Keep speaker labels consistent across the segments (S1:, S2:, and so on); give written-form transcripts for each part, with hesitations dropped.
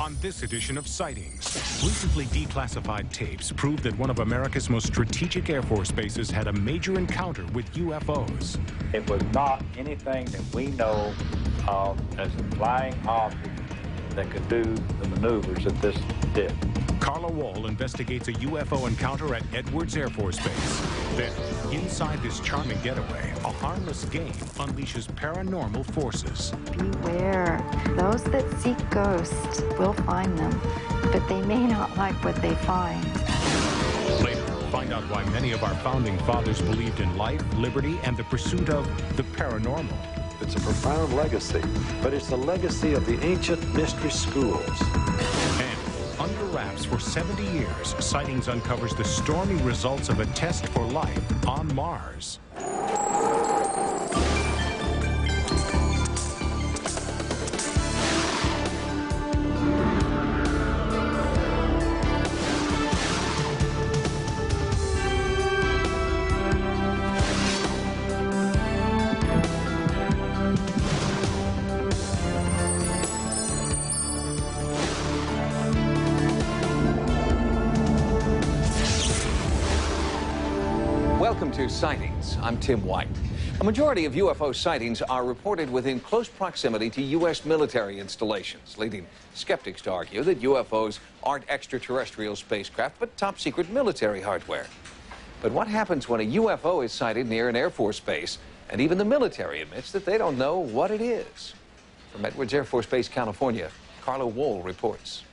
S1: On this edition of Sightings, recently declassified tapes prove that one of America's most strategic Air Force bases had a major encounter with UFOs.
S2: It was not anything that we know of as a flying object that could do the maneuvers that this did.
S1: Carla Wall investigates a UFO encounter at Edwards Air Force Base. Then, inside this charming getaway, a harmless game unleashes paranormal forces.
S3: Beware. Those that seek ghosts will find them, but they may not like what they find.
S1: Later, find out why many of our founding fathers believed in life, liberty, and the pursuit of the paranormal.
S4: It's a profound legacy, but it's the legacy of the ancient mystery schools.
S1: And under wraps for 70 years, Sightings uncovers the stormy results of a test for life on Mars.
S5: Welcome to Sightings. I'm Tim White. A majority of UFO sightings are reported within close proximity to U.S. military installations, leading skeptics to argue that UFOs aren't extraterrestrial spacecraft, but top-secret military hardware. But what happens when a UFO is sighted near an Air Force base, and even the military admits that they don't know what it is? From Edwards Air Force Base, California, Carla Wall reports.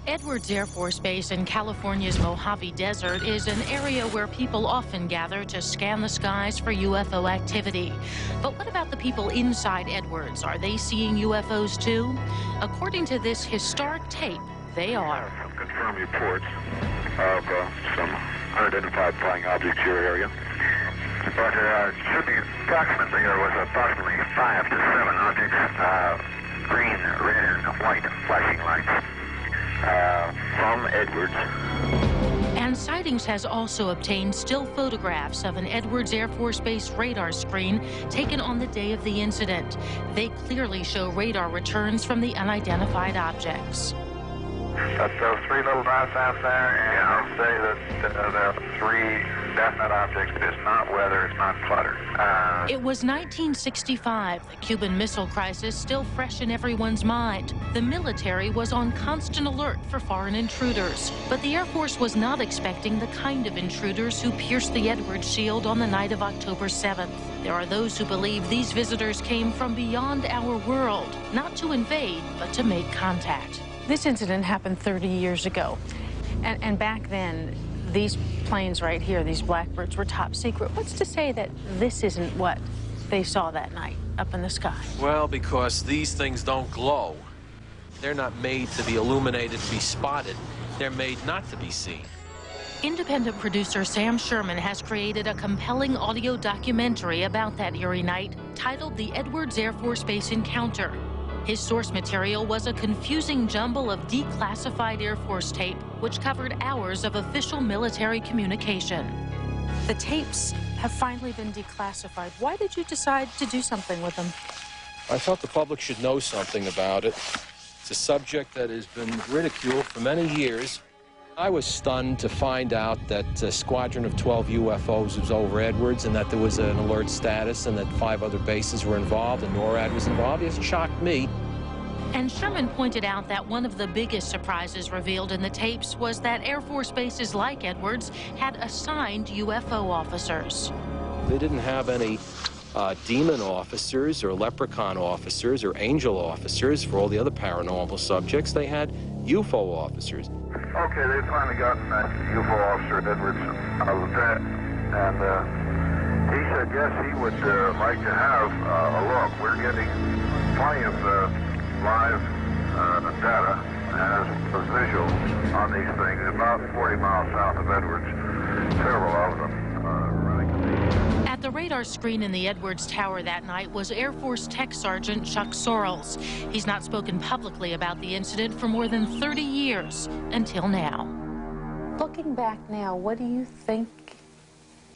S6: Edwards Air Force Base in California's Mojave Desert is an area where people often gather to scan the skies for UFO activity. But what about the people inside Edwards? Are they seeing UFOs too? According to this historic tape, they are.
S7: Some confirmed reports of some unidentified flying objects in your area. But should be approximately, there was approximately 5 to 7 objects, green, red, and white flashing lights. From Edwards.
S6: And Sightings has also obtained still photographs of an Edwards Air Force Base radar screen taken on the day of the incident. They clearly show radar returns from the unidentified objects.
S7: That's those 3 little dots out there, and I'll say that there are 3 definite objects. It's not weather, it's not clutter.
S6: It was 1965, the Cuban Missile Crisis still fresh in everyone's mind. The military was on constant alert for foreign intruders, but the Air Force was not expecting the kind of intruders who pierced the Edwards shield on the night of October 7th. There are those who believe these visitors came from beyond our world, not to invade, but to make contact.
S8: This incident happened 30 years ago, and back then, these planes right here, these Blackbirds, were top secret. What's to say that this isn't what they saw that night up in the sky?
S9: Well, because these things don't glow. They're not made to be illuminated, to be spotted. They're made not to be seen.
S6: Independent producer Sam Sherman has created a compelling audio documentary about that eerie night titled The Edwards Air Force Base Encounter. His source material was a confusing jumble of declassified Air Force tape, which covered hours of official military communication.
S8: The tapes have finally been declassified. Why did you decide to do something with them?
S9: I felt the public should know something about it. It's a subject that has been ridiculed for many years. I was stunned to find out that a squadron of 12 UFOs was over Edwards and that there was an alert status and that 5 other bases were involved and NORAD was involved. It shocked me.
S6: And Sherman pointed out that one of the biggest surprises revealed in the tapes was that Air Force bases like Edwards had assigned UFO officers.
S9: They didn't have any demon officers or leprechaun officers or angel officers for all the other paranormal subjects. They had UFO officers.
S7: Okay, they've finally gotten that UFO officer at Edwards, Lieutenant, and he said yes, he would like to have a look. We're getting plenty of live data as a visual on these things, about 40 miles south of Edwards, several of them running.
S6: At the radar screen in the Edwards Tower that night was Air Force Tech Sergeant Chuck Sorrells. He's not spoken publicly about the incident for more than 30 years until now.
S8: Looking back now, what do you think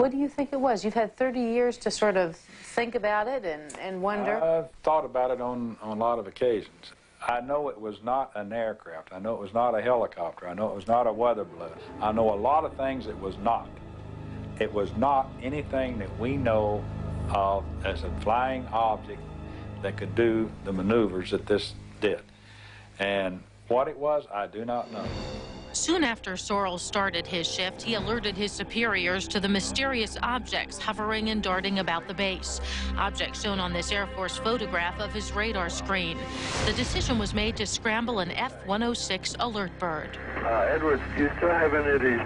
S8: What do you think it was? You've had 30 years to sort of think about it and wonder.
S2: I've thought about it on a lot of occasions. I know it was not an aircraft. I know it was not a helicopter. I know it was not a weather balloon. I know a lot of things it was not. It was not anything that we know of as a flying object that could do the maneuvers that this did. And what it was, I do not know.
S6: Soon after Sorrell started his shift, he alerted his superiors to the mysterious objects hovering and darting about the base. Objects shown on this Air Force photograph of his radar screen. The decision was made to scramble an F-106 alert bird.
S7: Edwards, do you still have any of these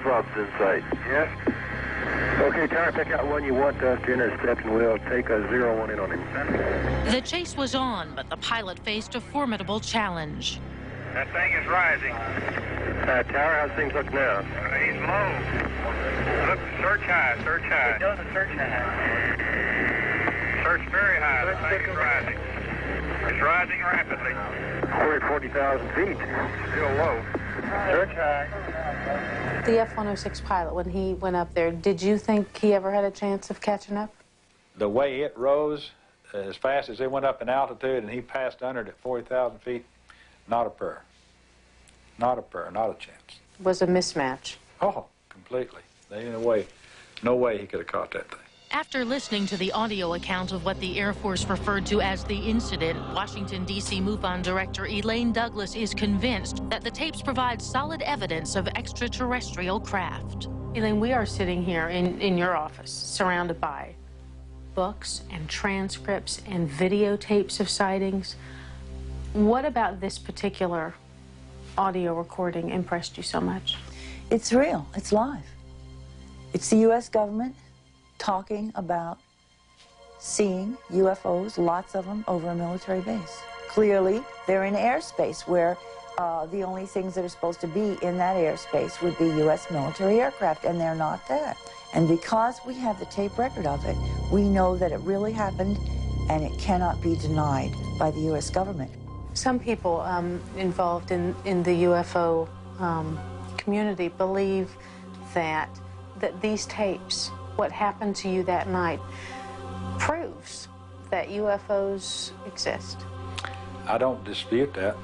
S7: UFOs in sight? Yes. Okay, Tower, pick out one you want us to intercept, and we'll take a 0-1 in on him.
S6: The chase was on, but the pilot faced a formidable challenge.
S7: That thing is rising. Tower, how's things look now? He's low. Look, search high, search high. It doesn't search high. Search very high. The thing is rising. It's rising rapidly. We're at 40,000 feet. Still low. Search high.
S8: The F-106 pilot, when he went up there, did you think he ever had a chance of catching up?
S2: The way it rose, as fast as it went up in altitude and he passed under it at 40,000 feet, not a prayer. Not a prayer, not a chance.
S8: Was a mismatch.
S2: Oh, completely. No way he could have caught that thing.
S6: After listening to the audio account of what the Air Force referred to as the incident, Washington, D.C. MUFON Director Elaine Douglas is convinced that the tapes provide solid evidence of extraterrestrial craft.
S8: Elaine, we are sitting here in your office, surrounded by books and transcripts and videotapes of sightings. What about this particular audio recording impressed you so much?
S10: It's real. It's live. It's the U.S. government talking about seeing UFOs, lots of them, over a military base. Clearly, they're in airspace where the only things that are supposed to be in that airspace would be U.S. military aircraft, and they're not that. And because we have the tape record of it, we know that it really happened, and it cannot be denied by the U.S. government.
S8: Some people involved in the UFO community believe that these tapes, what happened to you that night, proves that UFOs exist.
S2: I don't dispute that,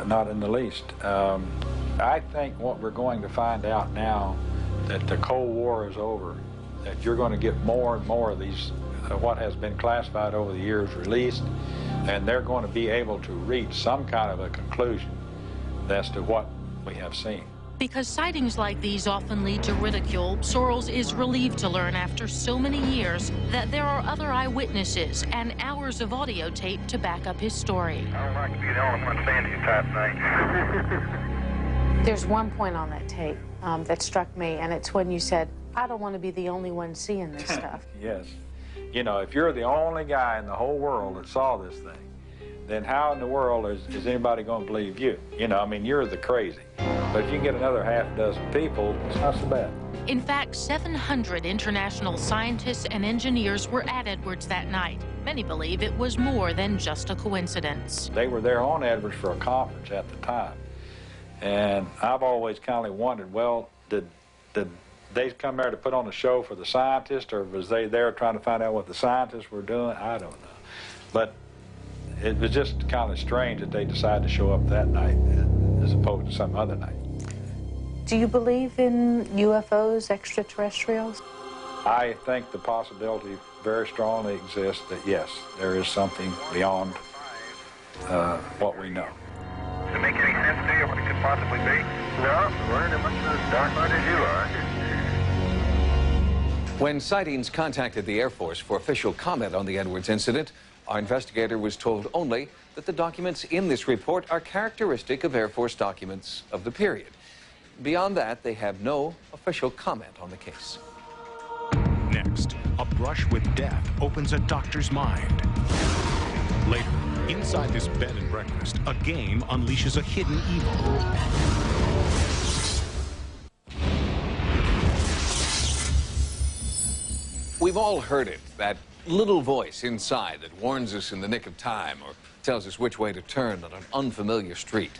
S2: not in the least. I think what we're going to find out now, that the Cold War is over, that you're going to get more and more of these, what has been classified over the years, released, and they're going to be able to reach some kind of a conclusion as to what we have seen.
S6: Because sightings like these often lead to ridicule, Sorrell is relieved to learn after so many years that there are other eyewitnesses and hours of audio tape to back up his story.
S7: I don't like to be the only one saying these type things.
S8: There's one point on that tape that struck me, and it's when you said, I don't want to be the only one seeing this stuff.
S2: Yes. You know, if you're the only guy in the whole world that saw this thing, then how in the world is anybody going to believe you? You know, I mean, you're the crazy. But if you can get another half dozen people, it's not so bad.
S6: In fact, 700 international scientists and engineers were at Edwards that night. Many believe it was more than just a coincidence.
S2: They were there on Edwards for a conference at the time. And I've always kind of wondered, well, did they come there to put on a show for the scientists, or was they there trying to find out what the scientists were doing? I don't know. But it was just kind of strange that they decided to show up that night as opposed to some other night.
S8: Do you believe in UFOs, extraterrestrials?
S2: I think the possibility very strongly exists that, yes, there is something beyond what we know.
S7: Does it make any sense to you what it could possibly be? No, we're in as much of the dark night as you are.
S5: When Sightings contacted the Air Force for official comment on the Edwards incident, our investigator was told only that the documents in this report are characteristic of Air Force documents of the period. Beyond that, they have no official comment on the case.
S1: Next, a brush with death opens a doctor's mind. Later, inside this bed and breakfast, a game unleashes a hidden evil.
S5: We've all heard it, that little voice inside that warns us in the nick of time or tells us which way to turn on an unfamiliar street.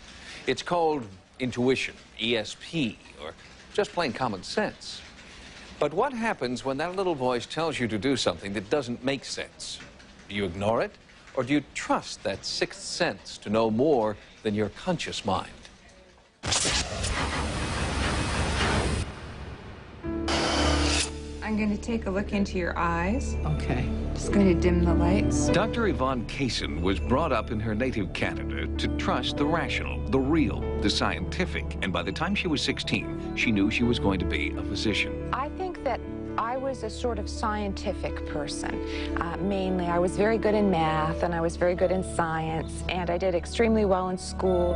S5: It's called intuition, ESP, or just plain common sense. But what happens when that little voice tells you to do something that doesn't make sense? Do you ignore it, or do you trust that sixth sense to know more than your conscious mind?
S11: I'm going to take a look into your eyes.
S12: Okay.
S11: Just going to dim the lights.
S5: Dr. Yvonne Kaysen was brought up in her native Canada to trust the rational, the real, the scientific, and by the time she was 16, she knew she was going to be a physician.
S13: I think that I was a sort of scientific person. Mainly, I was very good in math, and I was very good in science, and I did extremely well in school.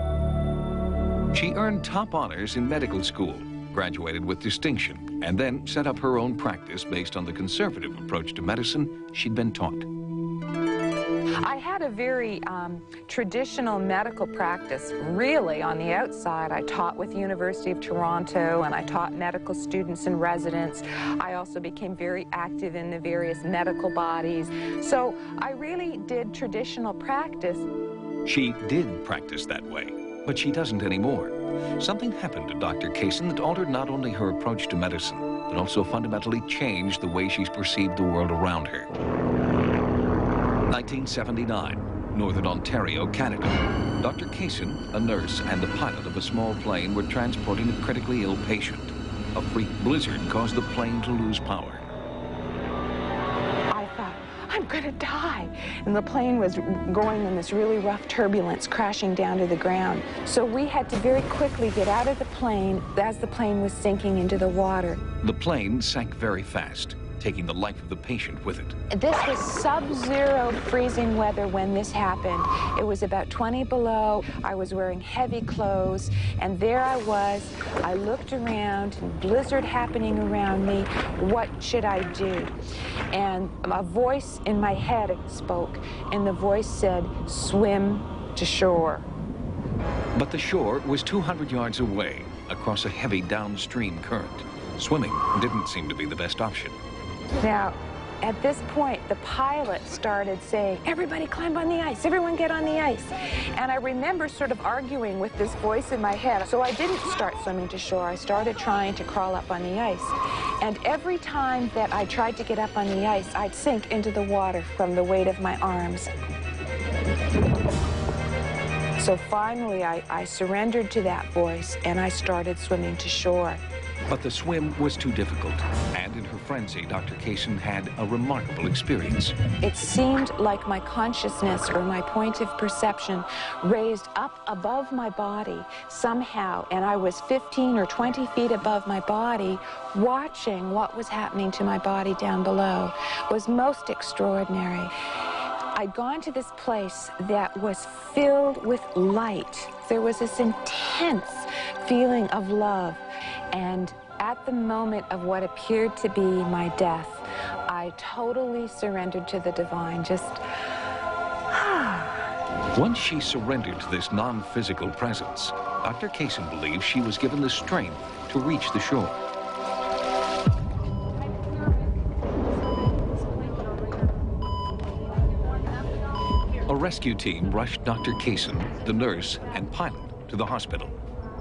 S5: She earned top honors in medical school, graduated with distinction, and then set up her own practice based on the conservative approach to medicine she'd been taught.
S13: I had a very traditional medical practice. Really, on the outside, I taught with the University of Toronto, and I taught medical students and residents. I also became very active in the various medical bodies. So I really did traditional practice.
S5: She did practice that way, but she doesn't anymore. Something happened to Dr. Kaysen that altered not only her approach to medicine, but also fundamentally changed the way she's perceived the world around her. 1979, Northern Ontario, Canada. Dr. Kaysen, a nurse and the pilot of a small plane, were transporting a critically ill patient. A freak blizzard caused the plane to lose power.
S13: I thought, I'm gonna die. And the plane was going in this really rough turbulence, crashing down to the ground. So we had to very quickly get out of the plane as the plane was sinking into the water.
S5: The plane sank very fast, taking the life of the patient with it.
S13: This was sub-zero freezing weather when this happened. It was about 20 below. I was wearing heavy clothes, and there I was. I looked around, blizzard happening around me. What should I do? And a voice in my head spoke, and the voice said, swim to shore.
S5: But the shore was 200 yards away, across a heavy downstream current. Swimming didn't seem to be the best option.
S13: Now, at this point, the pilot started saying, everybody climb on the ice, everyone get on the ice. And I remember sort of arguing with this voice in my head. So I didn't start swimming to shore. I started trying to crawl up on the ice. And every time that I tried to get up on the ice, I'd sink into the water from the weight of my arms. So finally, I surrendered to that voice, and I started swimming to shore.
S5: But the swim was too difficult, and in her frenzy, Dr. Kaysen had a remarkable experience.
S13: It seemed like my consciousness, or my point of perception, raised up above my body somehow, and I was 15 or 20 feet above my body, watching what was happening to my body down below. It was most extraordinary. I'd gone to this place that was filled with light. There was this intense feeling of love. And at the moment of what appeared to be my death, I totally surrendered to the divine, just...
S5: Once she surrendered to this non-physical presence, Dr. Kaysen believes she was given the strength to reach the shore. A rescue team rushed Dr. Kaysen, the nurse, and pilot to the hospital.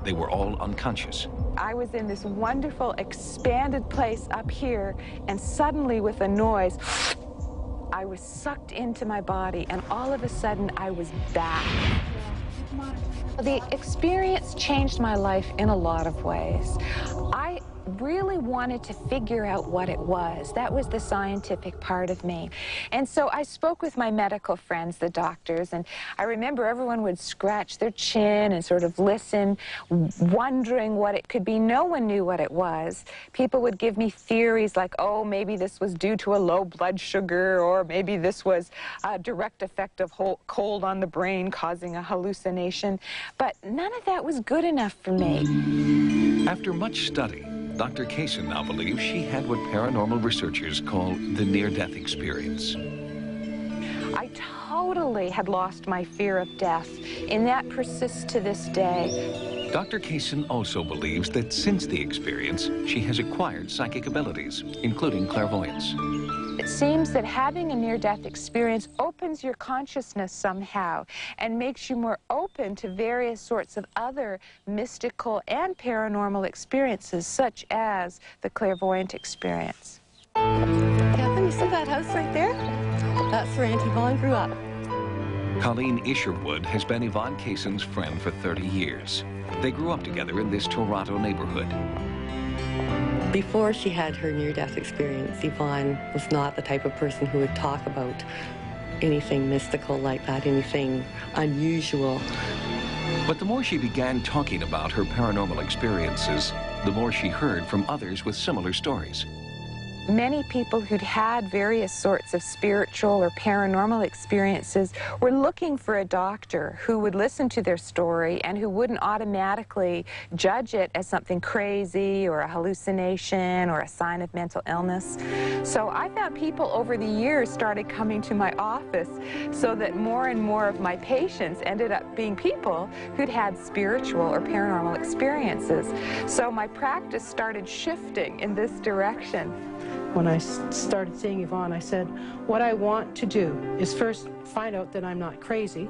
S5: They were all unconscious.
S13: I was in this wonderful, expanded place up here, and suddenly, with a noise, I was sucked into my body, and all of a sudden, I was back. The experience changed my life in a lot of ways. I really wanted to figure out what it was. That was the scientific part of me. And so I spoke with my medical friends, the doctors, and I remember everyone would scratch their chin and sort of listen, wondering what it could be. No one knew what it was. People would give me theories like, oh, maybe this was due to a low blood sugar, or maybe this was a direct effect of cold on the brain causing a hallucination. But none of that was good enough for me.
S5: After much study, Dr. Kaysen now believes she had what paranormal researchers call the near-death experience.
S13: I totally had lost my fear of death, and that persists to this day.
S5: Dr. Kaysen also believes that since the experience, she has acquired psychic abilities, including clairvoyance.
S13: It seems that having a near-death experience opens your consciousness somehow and makes you more open to various sorts of other mystical and paranormal experiences, such as the clairvoyant experience.
S12: Kevin, you see that house right there? That's where Auntie Vaughn grew up.
S5: Colleen Isherwood has been Yvonne Kaysen's friend for 30 years. They grew up together in this Toronto neighborhood.
S12: Before she had her near-death experience, Yvonne was not the type of person who would talk about anything mystical like that, anything unusual.
S5: But the more she began talking about her paranormal experiences, the more she heard from others with similar stories.
S13: Many people who'd had various sorts of spiritual or paranormal experiences were looking for a doctor who would listen to their story and who wouldn't automatically judge it as something crazy or a hallucination or a sign of mental illness. So I found people over the years started coming to my office so that more and more of my patients ended up being people who'd had spiritual or paranormal experiences. So my practice started shifting in this direction.
S14: When I started seeing Yvonne, I said, what I want to do is first find out that I'm not crazy,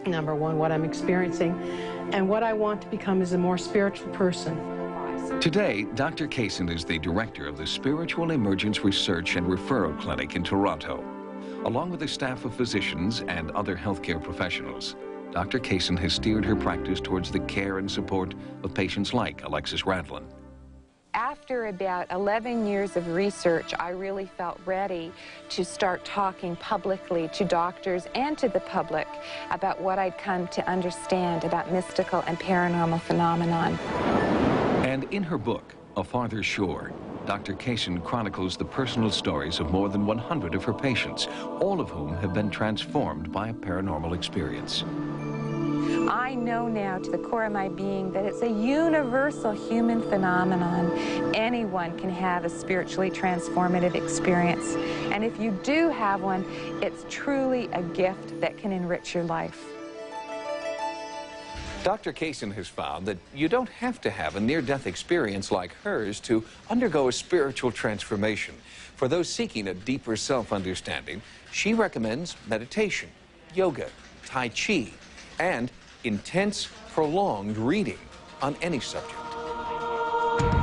S14: number one, what I'm experiencing, and what I want to become is a more spiritual person.
S5: Today, Dr. Kaysen is the director of the Spiritual Emergence Research and Referral Clinic in Toronto. Along with a staff of physicians and other healthcare professionals, Dr. Kaysen has steered her practice towards the care and support of patients like Alexis Radlin.
S13: After about 11 years of research, I really felt ready to start talking publicly to doctors and to the public about what I'd come to understand about mystical and paranormal phenomenon.
S5: And in her book, A Farther Shore, Dr. Kaysen chronicles the personal stories of more than 100 of her patients, all of whom have been transformed by a paranormal experience.
S13: I know now to the core of my being that it's a universal human phenomenon. Anyone can have a spiritually transformative experience. And if you do have one, it's truly a gift that can enrich your life.
S5: Dr. Kaysen has found that you don't have to have a near-death experience like hers to undergo a spiritual transformation. For those seeking a deeper self-understanding, she recommends meditation, yoga, Tai Chi, and intense, prolonged reading on any subject.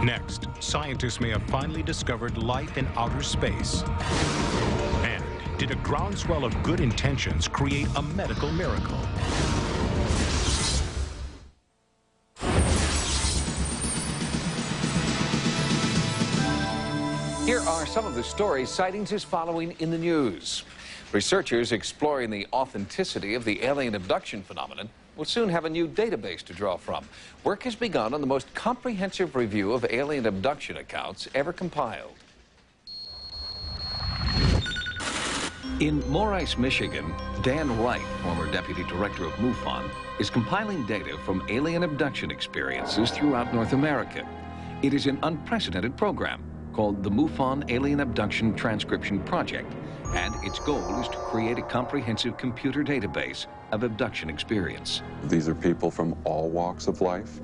S1: Next, scientists may have finally discovered life in outer space. And did a groundswell of good intentions create a medical miracle?
S5: Here are some of the stories Sightings is following in the news. Researchers exploring the authenticity of the alien abduction phenomenon will soon have a new database to draw from. Work has begun on the most comprehensive review of alien abduction accounts ever compiled. In Maurice, Michigan, Dan Wright, former deputy director of MUFON, is compiling data from alien abduction experiences throughout North America. It is an unprecedented program called the MUFON Alien Abduction Transcription Project, and its goal is to create a comprehensive computer database of abduction experience.
S15: These are people from all walks of life,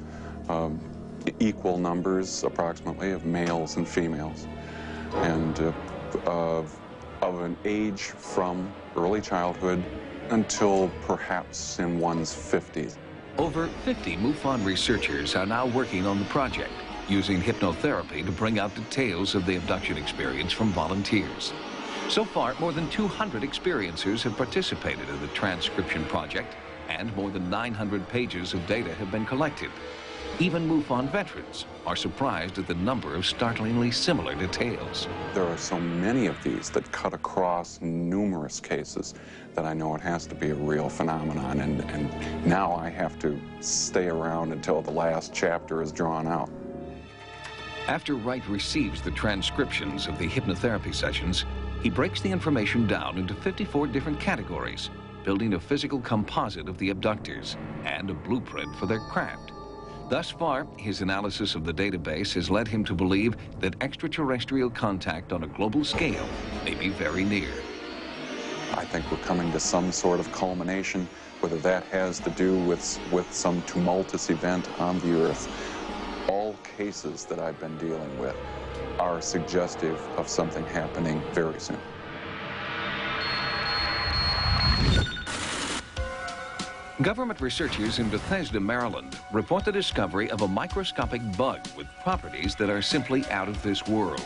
S15: equal numbers approximately of males and females, and of an age from early childhood until perhaps in one's 50s.
S5: Over 50 MUFON researchers are now working on the project, using hypnotherapy to bring out details of the abduction experience from volunteers. So far, more than 200 experiencers have participated in the transcription project, and more than 900 pages of data have been collected. Even MUFON veterans are surprised at the number of startlingly similar details.
S15: There are so many of these that cut across numerous cases that I know it has to be a real phenomenon, and now I have to stay around until the last chapter is drawn out.
S5: After Wright receives the transcriptions of the hypnotherapy sessions, he breaks the information down into 54 different categories, building a physical composite of the abductors and a blueprint for their craft. Thus far, his analysis of the database has led him to believe that extraterrestrial contact on a global scale may be very near.
S15: I think we're coming to some sort of culmination, whether that has to do with some tumultuous event on the Earth. All cases that I've been dealing with are suggestive of something happening very soon.
S5: Government researchers in Bethesda, Maryland, report the discovery of a microscopic bug with properties that are simply out of this world.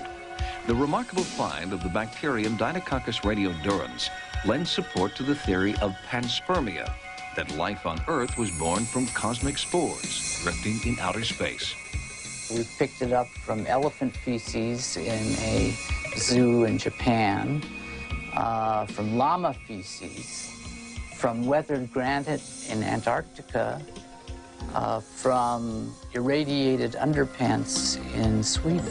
S5: The remarkable find of the bacterium Deinococcus radiodurans lends support to the theory of panspermia, that life on Earth was born from cosmic spores drifting in outer space.
S16: We picked it up from elephant feces in a zoo in Japan, from llama feces, from weathered granite in Antarctica, from irradiated underpants in Sweden.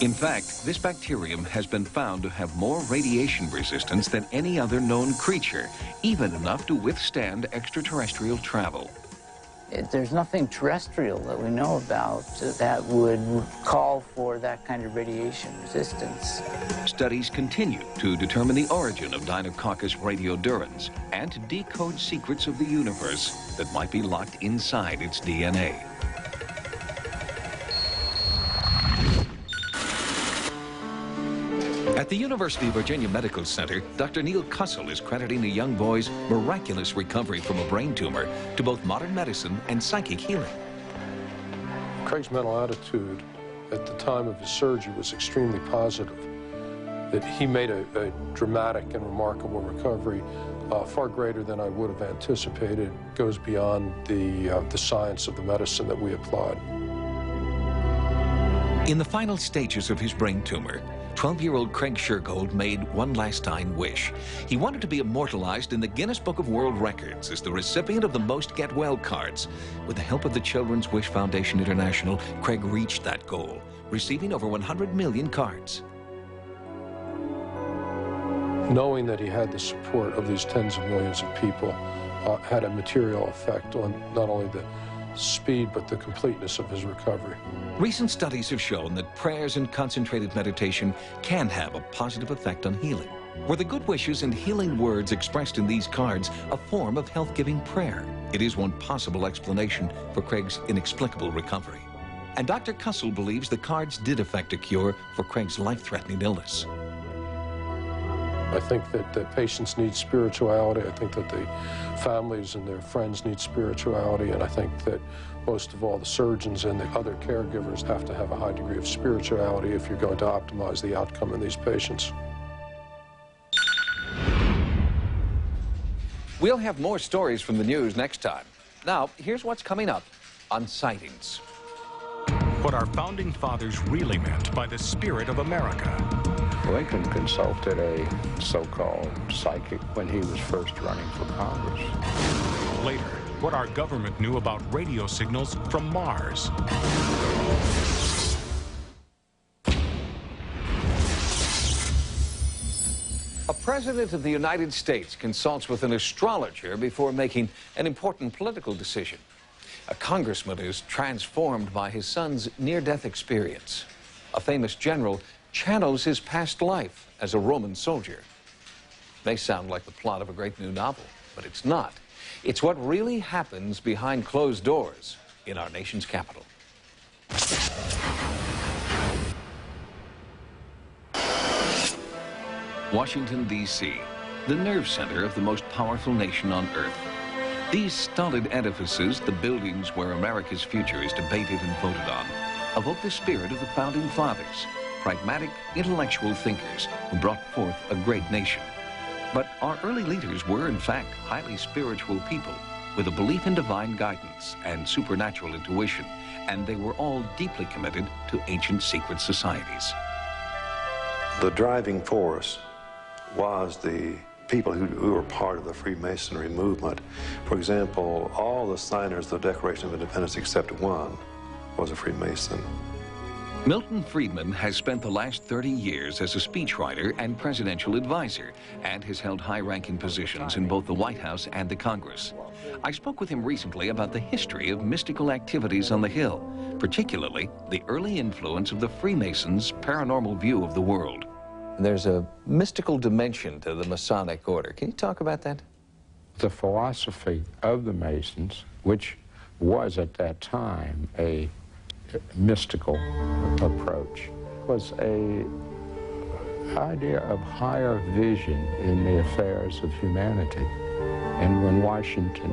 S5: In fact, this bacterium has been found to have more radiation resistance than any other known creature, even enough to withstand extraterrestrial travel.
S16: There's nothing terrestrial that we know about that would call for that kind of radiation resistance.
S5: Studies continue to determine the origin of Deinococcus radiodurans and to decode secrets of the universe that might be locked inside its DNA. At the University of Virginia Medical Center, Dr. Neil Kussel is crediting the young boy's miraculous recovery from a brain tumor to both modern medicine and psychic healing.
S9: Craig's mental attitude at the time of his surgery was extremely positive. That he made a dramatic and remarkable recovery, far greater than I would have anticipated. Goes beyond the science of the medicine that we applied.
S5: In the final stages of his brain tumor, 12-year-old Craig Shergold made one last dying wish. He wanted to be immortalized in the Guinness Book of World Records as the recipient of the most Get Well cards. With the help of the Children's Wish Foundation International, Craig reached that goal, receiving over 100 million cards.
S9: Knowing that he had the support of these tens of millions of people had a material effect on not only the speed but the completeness of his recovery.
S5: Recent studies have shown that prayers and concentrated meditation can have a positive effect on healing. Were the good wishes and healing words expressed in these cards a form of health-giving prayer? It is one possible explanation for Craig's inexplicable recovery. And Dr. Kussel believes the cards did effect a cure for Craig's life-threatening illness.
S9: I think that the patients need spirituality. I think that the families and their friends need spirituality. And I think that most of all, the surgeons and the other caregivers have to have a high degree of spirituality if you're going to optimize the outcome in these patients.
S5: We'll have more stories from the news next time. Now, here's what's coming up on Sightings.
S1: What our founding fathers really meant by the spirit of America.
S2: Lincoln consulted a so-called psychic when he was first running for Congress.
S1: Later, what our government knew about radio signals from Mars.
S5: A president of the United States consults with an astrologer before making an important political decision. A congressman is transformed by his son's near-death experience. A famous general channels his past life as a Roman soldier. May sound like the plot of a great new novel, but it's not. It's what really happens behind closed doors in our nation's capital. Washington, D.C., the nerve center of the most powerful nation on earth. These stolid edifices, the buildings where America's future is debated and voted on, evoke the spirit of the founding fathers, pragmatic, intellectual thinkers who brought forth a great nation. But our early leaders were, in fact, highly spiritual people with a belief in divine guidance and supernatural intuition, and they were all deeply committed to ancient secret societies.
S4: The driving force was the people who were part of the Freemasonry movement. For example, all the signers of the Declaration of Independence except one was a Freemason.
S5: Milton Friedman has spent the last 30 years as a speechwriter and presidential advisor, and has held high-ranking positions in both the White House and the Congress. I spoke with him recently about the history of mystical activities on the Hill, particularly the early influence of the Freemasons' paranormal view of the world. There's a mystical dimension to the Masonic order. Can you talk about that?
S17: The philosophy of the Masons, which was at that time a mystical approach, was an idea of higher vision in the affairs of humanity. And when Washington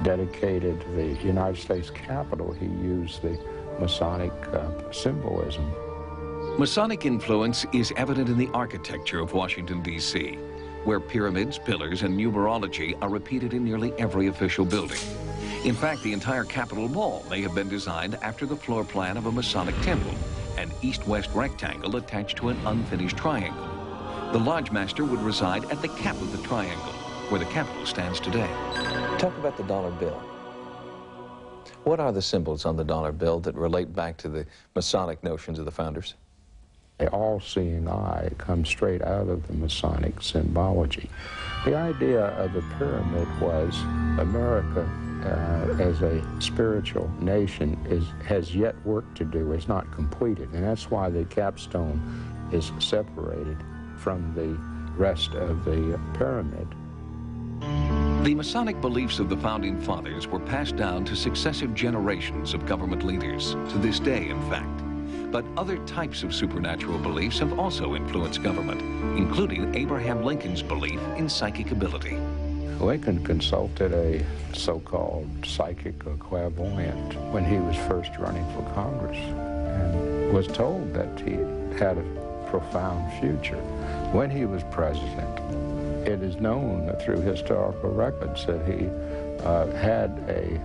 S17: dedicated the United States Capitol, he used the Masonic symbolism.
S5: Masonic influence is evident in the architecture of Washington, D.C., where pyramids, pillars, and numerology are repeated in nearly every official building. In fact, the entire Capitol Mall may have been designed after the floor plan of a Masonic temple, an east-west rectangle attached to an unfinished triangle. The Lodge Master would reside at the cap of the triangle, where the Capitol stands today. Talk about the dollar bill. What are the symbols on the dollar bill that relate back to the Masonic notions of the founders?
S17: The all-seeing eye comes straight out of the Masonic symbology. The idea of the pyramid was America as a spiritual nation has yet work to do, is not completed, and that's why the capstone is separated from the rest of the pyramid.
S5: The Masonic beliefs of the Founding Fathers were passed down to successive generations of government leaders, to this day, in fact. But other types of supernatural beliefs have also influenced government, including Abraham Lincoln's belief in psychic ability.
S17: Lincoln consulted a so-called psychic or clairvoyant when he was first running for Congress and was told that he had a profound future. When he was president, it is known through historical records that he had a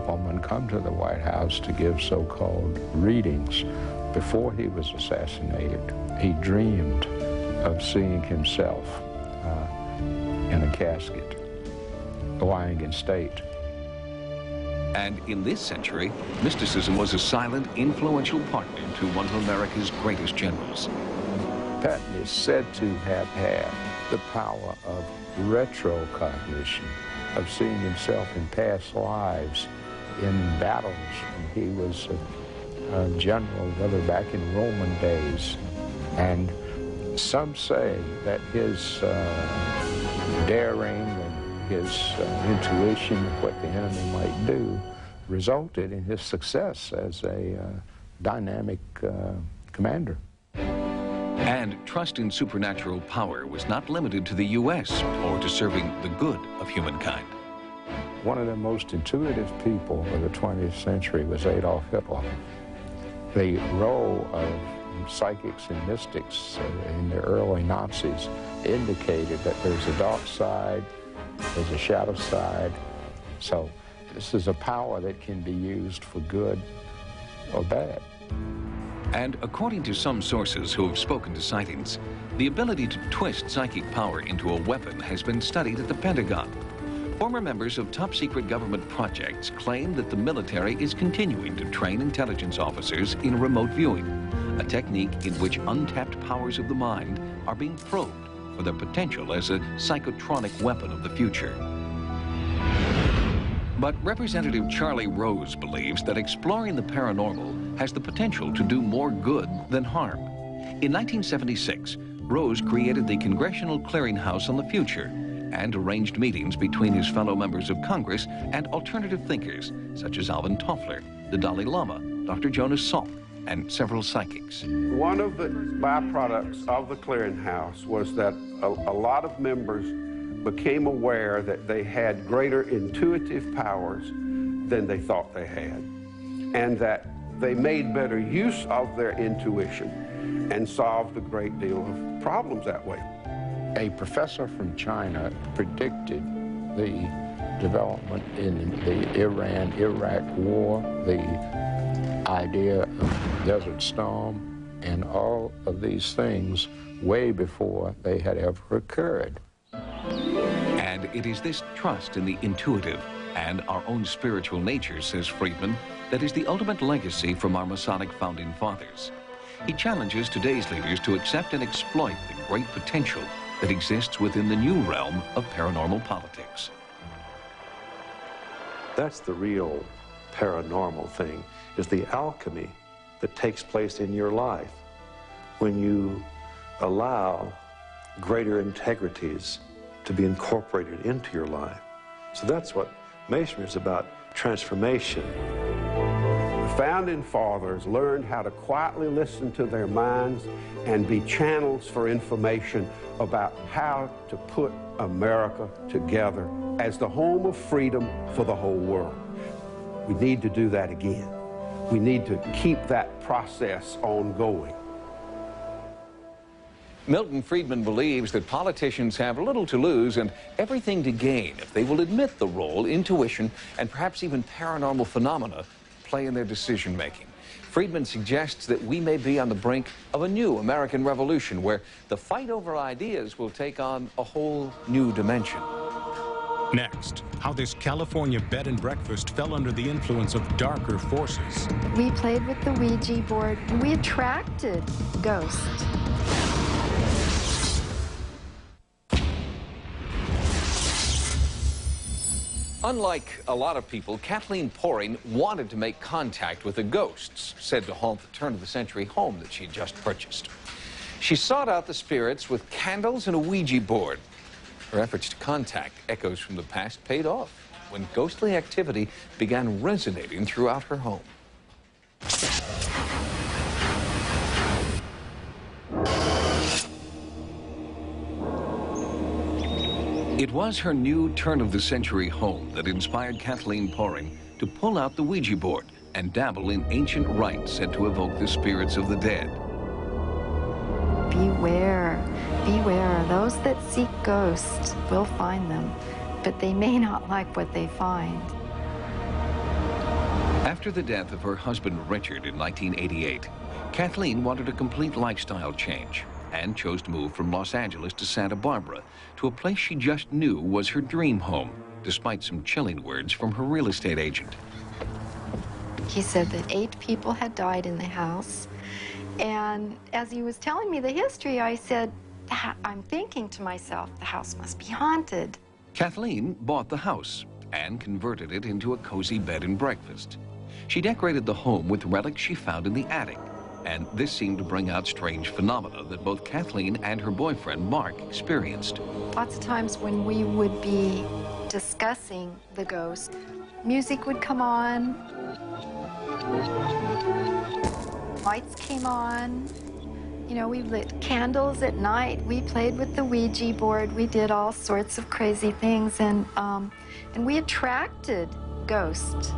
S17: woman come to the White House to give so-called readings. Before he was assassinated, he dreamed of seeing himself in a casket, lying in state.
S5: And in this century, mysticism was a silent, influential partner to one of America's greatest generals.
S17: Patton is said to have had the power of retrocognition, of seeing himself in past lives, in battles when he was a general, whether back in Roman days. And some say that his daring and his intuition of what the enemy might do resulted in his success as a dynamic commander.
S5: And trust in supernatural power was not limited to the U.S. or to serving the good of humankind.
S17: One of the most intuitive people of the 20th century was Adolf Hitler. The role of psychics and mystics in the early Nazis indicated that there's a dark side, there's a shadow side. So this is a power that can be used for good or bad.
S5: And according to some sources who have spoken to Sightings, the ability to twist psychic power into a weapon has been studied at the Pentagon. Former members of top-secret government projects claim that the military is continuing to train intelligence officers in remote viewing, a technique in which untapped powers of the mind are being probed for their potential as a psychotronic weapon of the future. But Representative Charlie Rose believes that exploring the paranormal has the potential to do more good than harm. In 1976, Rose created the Congressional Clearinghouse on the Future and arranged meetings between his fellow members of Congress and alternative thinkers, such as Alvin Toffler, the Dalai Lama, Dr. Jonas Salk, and several psychics.
S18: One of the byproducts of the Clearinghouse was that a lot of members became aware that they had greater intuitive powers than they thought they had, and that they made better use of their intuition and solved a great deal of problems that way.
S17: A professor from China predicted the development in the Iran-Iraq war, the idea of Desert Storm, and all of these things way before they had ever occurred.
S5: And it is this trust in the intuitive and our own spiritual nature, says Friedman, that is the ultimate legacy from our Masonic founding fathers. He challenges today's leaders to accept and exploit the great potential that exists within the new realm of paranormal politics.
S4: That's the real paranormal thing, is the alchemy that takes place in your life when you allow greater integrities to be incorporated into your life. So that's what Masonry is about, transformation.
S18: The Founding Fathers learned how to quietly listen to their minds and be channels for information about how to put America together as the home of freedom for the whole world. We need to do that again. We need to keep that process ongoing.
S5: Milton Friedman believes that politicians have little to lose and everything to gain if they will admit the role intuition and perhaps even paranormal phenomena play in their decision-making. Friedman suggests that we may be on the brink of a new American revolution where the fight over ideas will take on a whole new dimension.
S1: Next, how this California bed and breakfast fell under the influence of darker forces.
S3: We played with the Ouija board. We attracted ghosts.
S5: Unlike a lot of people, Kathleen Poring wanted to make contact with the ghosts, said to haunt the turn-of-the-century home that she had just purchased. She sought out the spirits with candles and a Ouija board. Her efforts to contact echoes from the past paid off when ghostly activity began resonating throughout her home. It was her new turn-of-the-century home that inspired Kathleen Poring to pull out the Ouija board and dabble in ancient rites said to evoke the spirits of the dead.
S3: Beware, beware. Those that seek ghosts will find them, but they may not like what they find.
S5: After the death of her husband Richard in 1988, Kathleen wanted a complete lifestyle change and chose to move from Los Angeles to Santa Barbara, to a place she just knew was her dream home, despite some chilling words from her real estate agent.
S3: He said that 8 people had died in the house, and as he was telling me the history, I said, I'm thinking to myself, the house must be haunted.
S5: Kathleen bought the house and converted it into a cozy bed and breakfast. She decorated the home with relics she found in the attic, and this seemed to bring out strange phenomena that both Kathleen and her boyfriend, Mark, experienced.
S3: Lots of times when we would be discussing the ghost, music would come on, lights came on, you know, we lit candles at night, we played with the Ouija board, we did all sorts of crazy things, and we attracted ghosts.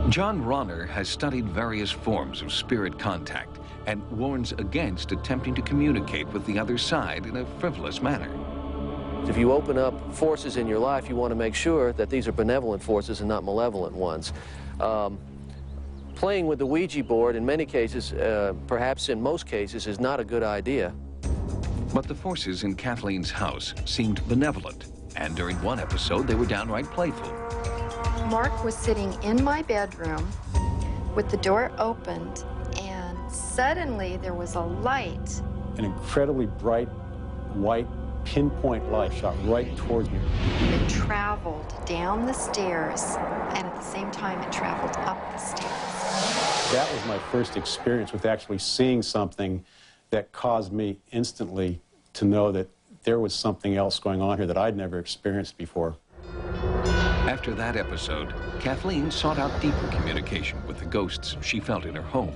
S5: John Ronner has studied various forms of spirit contact and warns against attempting to communicate with the other side in a frivolous manner.
S19: If you open up forces in your life, you want to make sure that these are benevolent forces and not malevolent ones. Playing with the Ouija board in many cases, perhaps in most cases, is not a good idea.
S5: But the forces in Kathleen's house seemed benevolent, and during one episode they were downright playful.
S3: Mark was sitting in my bedroom with the door opened, and suddenly there was a light.
S20: An incredibly bright, white, pinpoint light shot right towards me.
S3: It traveled down the stairs, and at the same time it traveled up the stairs.
S20: That was my first experience with actually seeing something that caused me instantly to know that there was something else going on here that I'd never experienced before.
S5: After that episode, Kathleen sought out deeper communication with the ghosts she felt in her home.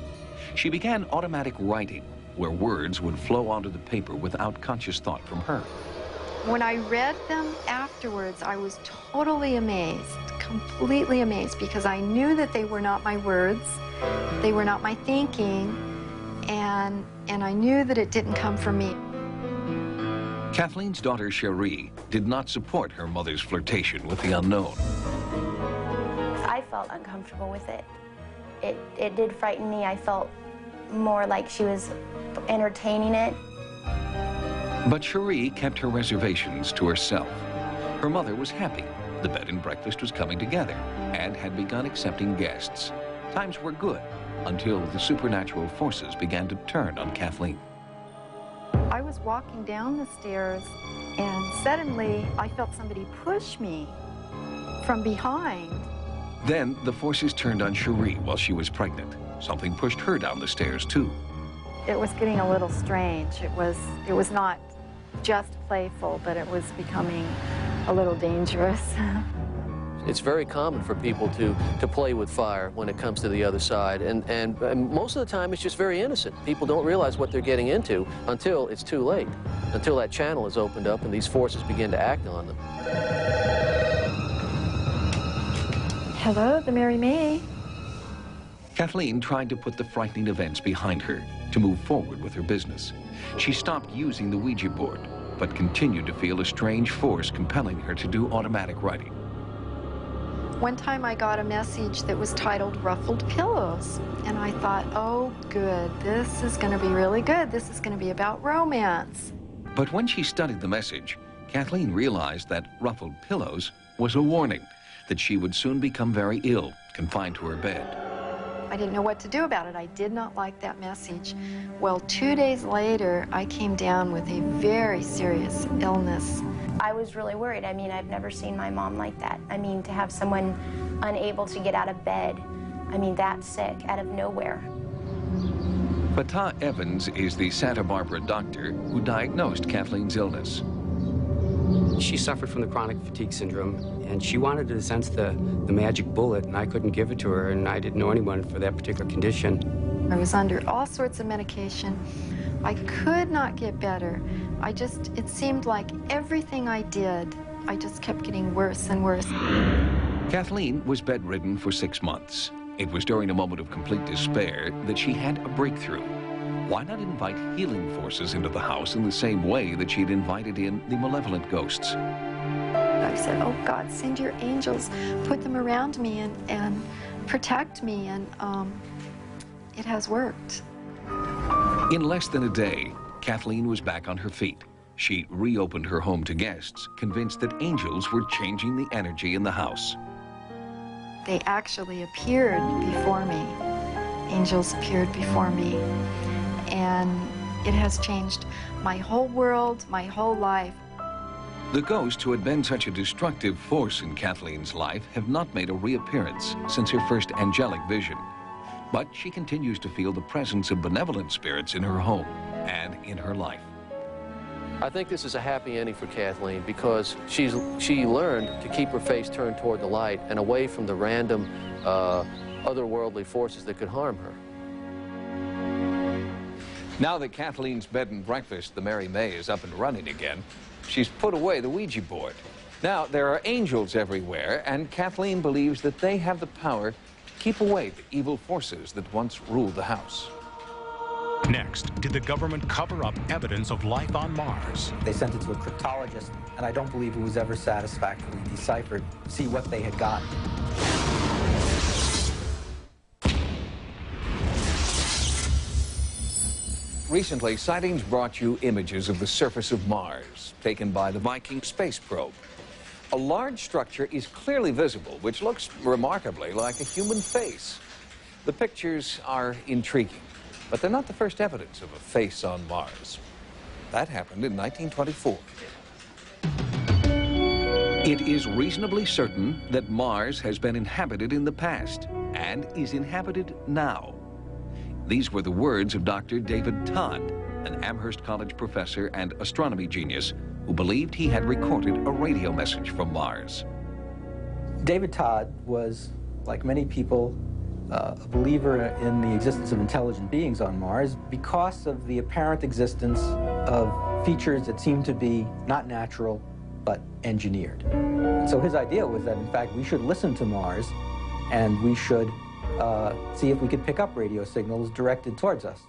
S5: She began automatic writing, where words would flow onto the paper without conscious thought from her.
S3: When I read them afterwards, I was totally amazed, completely amazed, because I knew that they were not my words, they were not my thinking, and I knew that it didn't come from me.
S5: Kathleen's daughter, Cherie, did not support her mother's flirtation with the unknown.
S21: I felt uncomfortable with it. It did frighten me. I felt more like she was entertaining it.
S5: But Cherie kept her reservations to herself. Her mother was happy. The bed and breakfast was coming together and had begun accepting guests. Times were good until the supernatural forces began to turn on Kathleen.
S3: I was walking down the stairs, and suddenly I felt somebody push me from behind.
S5: Then the forces turned on Cherie while she was pregnant. Something pushed her down the stairs, too.
S3: it was getting a little strange. It was not just playful, but it was becoming a little dangerous.
S19: It's very common for people to play with fire when it comes to the other side, and most of the time it's just very innocent. People don't realize what they're getting into until it's too late, until that channel is opened up and these forces begin to act on them.
S3: Hello, the Mary May.
S5: Kathleen tried to put the frightening events behind her to move forward with her business. She stopped using the Ouija board, but continued to feel a strange force compelling her to do automatic writing.
S3: One time I got a message that was titled Ruffled Pillows, and I thought, oh good, this is going to be really good. This is going to be about romance.
S5: But when she studied the message, Kathleen realized that ruffled pillows was a warning that she would soon become very ill, confined to her bed.
S3: I didn't know what to do about it. I did not like that message. Well, 2 days later, I came down with a very serious illness.
S21: I was really worried. I mean, I've never seen my mom like that. I mean, to have someone unable to get out of bed, I mean, that sick, out of nowhere.
S5: Fatah Evans is the Santa Barbara doctor who diagnosed Kathleen's illness.
S10: She suffered from the chronic fatigue syndrome, and she wanted to sense the magic bullet, and I couldn't give it to her, and I didn't know anyone for that particular condition.
S3: I was under all sorts of medication. I could not get better. It seemed like everything I did, I just kept getting worse and worse.
S5: Kathleen was bedridden for 6 months. It was during a moment of complete despair that she had a breakthrough. Why not invite healing forces into the house in the same way that she'd invited in the malevolent ghosts?
S3: I said, oh God, send your angels, put them around me and protect me, and it has worked.
S5: In less than a day, Kathleen was back on her feet. She reopened her home to guests, convinced that angels were changing the energy in the house.
S3: They actually appeared before me. Angels appeared before me. And it has changed my whole world, my whole life.
S5: The ghosts who had been such a destructive force in Kathleen's life have not made a reappearance since her first angelic vision. But she continues to feel the presence of benevolent spirits in her home and in her life.
S19: I think this is a happy ending for Kathleen because she learned to keep her face turned toward the light and away from the random otherworldly forces that could harm her.
S5: Now that Kathleen's bed and breakfast, the Mary May, is up and running again, she's put away the Ouija board. Now, there are angels everywhere, and Kathleen believes that they have the power to keep away the evil forces that once ruled the house.
S1: Next, did the government cover up evidence of life on Mars?
S22: They sent it to a cryptologist, and I don't believe it was ever satisfactorily deciphered to see what they had gotten.
S5: Recently, Sightings brought you images of the surface of Mars, taken by the Viking space probe. A large structure is clearly visible, which looks remarkably like a human face. The pictures are intriguing, but they're not the first evidence of a face on Mars. That happened in 1924. It is reasonably certain that Mars has been inhabited in the past and is inhabited now. These were the words of Dr. David Todd, an Amherst College professor and astronomy genius who believed he had recorded a radio message from Mars.
S22: David Todd was, like many people, a believer in the existence of intelligent beings on Mars because of the apparent existence of features that seemed to be not natural but engineered. So his idea was that, in fact, we should listen to Mars and we should see if we could pick up radio signals directed towards us.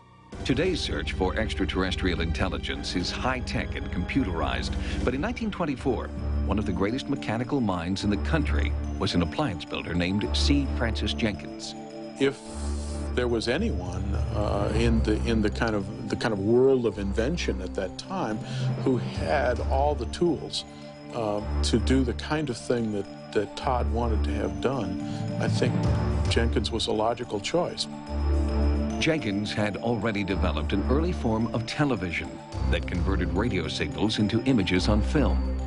S5: Today's search for extraterrestrial intelligence is high-tech and computerized, but in 1924, one of the greatest mechanical minds in the country was an appliance builder named C. Francis Jenkins.
S23: If there was anyone in the kind of world of invention at that time who had all the tools to do the kind of thing that Todd wanted to have done, I think Jenkins was a logical choice.
S5: Jenkins had already developed an early form of television that converted radio signals into images on film.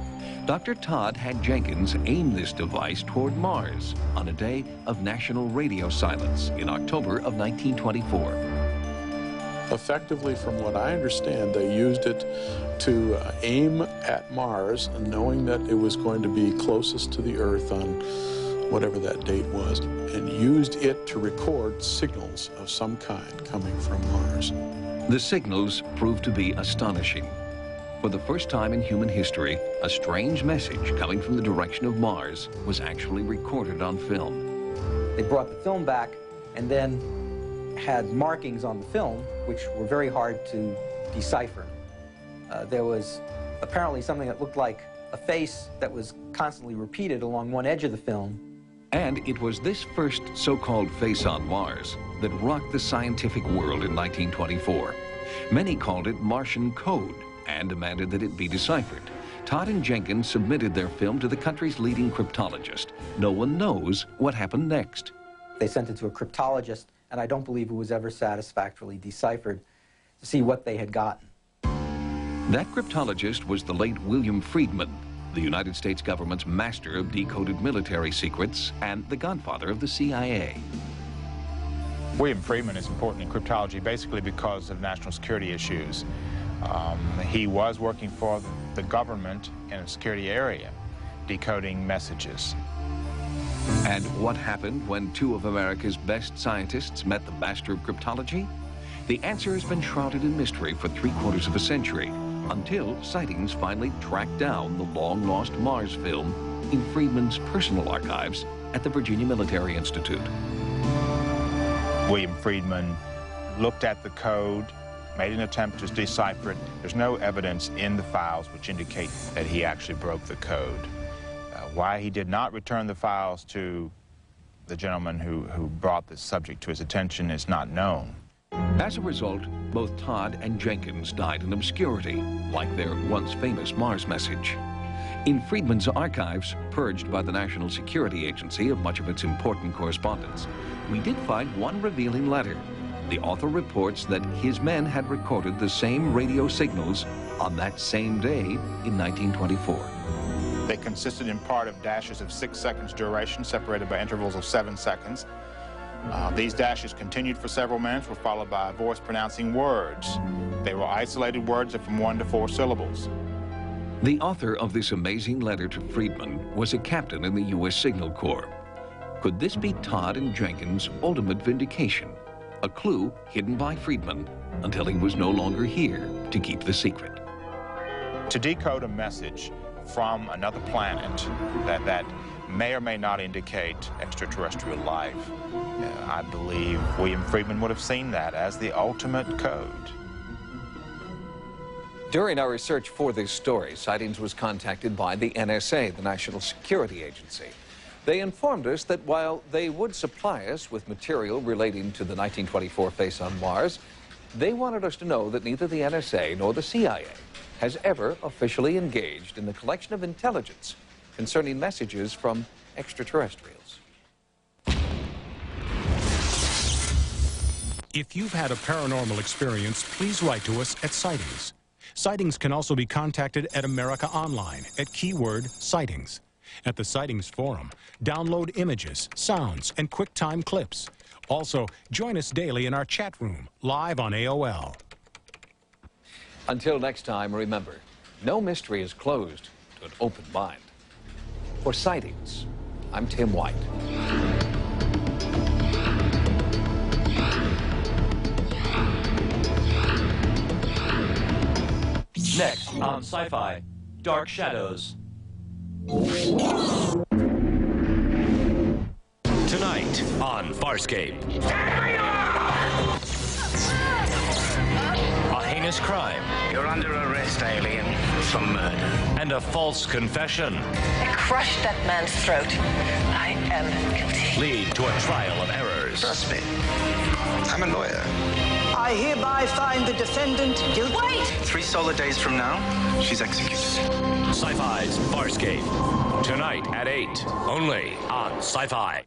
S5: Dr. Todd had Jenkins aim this device toward Mars on a day of national radio silence in October of 1924.
S23: Effectively, from what I understand, they used it to aim at Mars, knowing that it was going to be closest to the Earth on whatever that date was, and used it to record signals of some kind coming from Mars.
S5: The signals proved to be astonishing. For the first time in human history, a strange message coming from the direction of Mars was actually recorded on film.
S22: They brought the film back and then had markings on the film which were very hard to decipher. There was apparently something that looked like a face that was constantly repeated along one edge of the film.
S5: And it was this first so-called face on Mars that rocked the scientific world in 1924. Many called it Martian code and demanded that it be deciphered. Todd and Jenkins submitted their film to the country's leading cryptologist. No one knows what happened next.
S22: They sent it to a cryptologist, and I don't believe it was ever satisfactorily deciphered to see what they had gotten.
S5: That cryptologist was the late William Friedman, the United States government's master of decoded military secrets and the godfather of the CIA.
S6: William Friedman is important in cryptology basically because of national security issues. He was working for the government in a security area, decoding messages.
S5: And what happened when two of America's best scientists met the master of cryptology? The answer has been shrouded in mystery for 3/4 of a century, until Sightings finally tracked down the long-lost Mars film in Friedman's personal archives at the Virginia Military Institute.
S6: William Friedman looked at the code, made an attempt to decipher it. There's no evidence in the files which indicate that he actually broke the code. Why he did not return the files to the gentleman who brought this subject to his attention is not known.
S5: As a result, both Todd and Jenkins died in obscurity, like their once famous Mars message. In Friedman's archives, purged by the National Security Agency of much of its important correspondence, we did find one revealing letter. The author reports that his men had recorded the same radio signals on that same day in 1924.
S6: They consisted in part of dashes of 6 seconds duration, separated by intervals of 7 seconds. These dashes continued for several minutes, were followed by a voice pronouncing words. They were isolated words of from 1 to 4 syllables.
S5: The author of this amazing letter to Friedman was a captain in the U.S. Signal Corps. Could this be Todd and Jenkins' ultimate vindication? A clue hidden by Friedman until he was no longer here to keep the secret.
S6: To decode a message from another planet that may or may not indicate extraterrestrial life, I believe William Friedman would have seen that as the ultimate code.
S5: During our research for this story, Sightings was contacted by the NSA, the National Security Agency. They informed us that while they would supply us with material relating to the 1924 face on Mars, they wanted us to know that neither the NSA nor the CIA has ever officially engaged in the collection of intelligence concerning messages from extraterrestrials.
S1: If you've had a paranormal experience, please write to us at Sightings. Sightings can also be contacted at America Online at keyword Sightings. At the Sightings Forum, download images, sounds, and QuickTime clips. Also, join us daily in our chat room, live on AOL.
S5: Until next time, remember, no mystery is closed to an open mind. For Sightings, I'm Tim White.
S7: Next on Sci-Fi, Dark Shadows. Tonight on Farscape. A heinous crime.
S8: You're under arrest, alien, for murder.
S7: And a false confession.
S24: I crushed that man's throat. I am guilty.
S7: Lead to a trial of errors.
S8: Trust me, I'm a lawyer.
S25: I hereby find the defendant guilty.
S24: Wait!
S8: 3 solar days from now, she's executed.
S7: Sci-Fi's Farscape. Tonight at 8, only on Sci-Fi.